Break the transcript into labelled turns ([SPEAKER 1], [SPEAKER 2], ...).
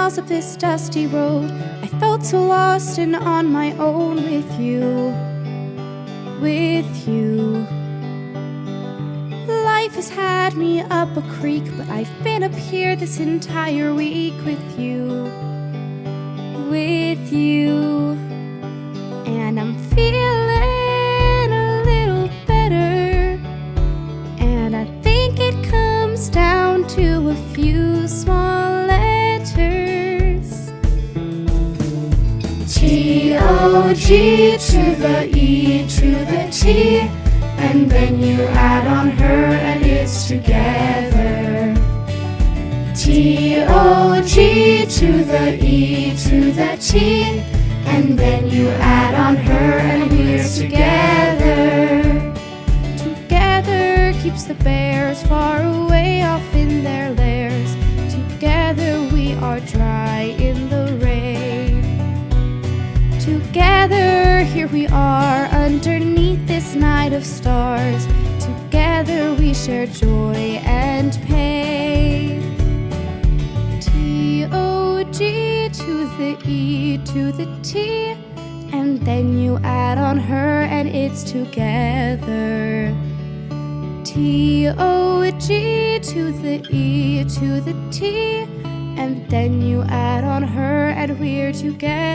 [SPEAKER 1] miles up this dusty road. I felt so lost and on my own with you. With you. Life has had me up a creek, but I've been up here this entire week with you. With you. And I'm feeling a little better, and I think it comes down to a few small letters. T-O-G to the E to the T, and then you add on her and it's together. T-O-G to the E to the T, and then you add on her and we're together. Together keeps the bears far away off in their lairs. Together we are dry in the rain. Together here we are underneath this night of stars. Together we share joy and pain. T-O-G to the E to the T, and then you add on her and it's together. T-O-G to the E to the T, and then you add on her and we're together.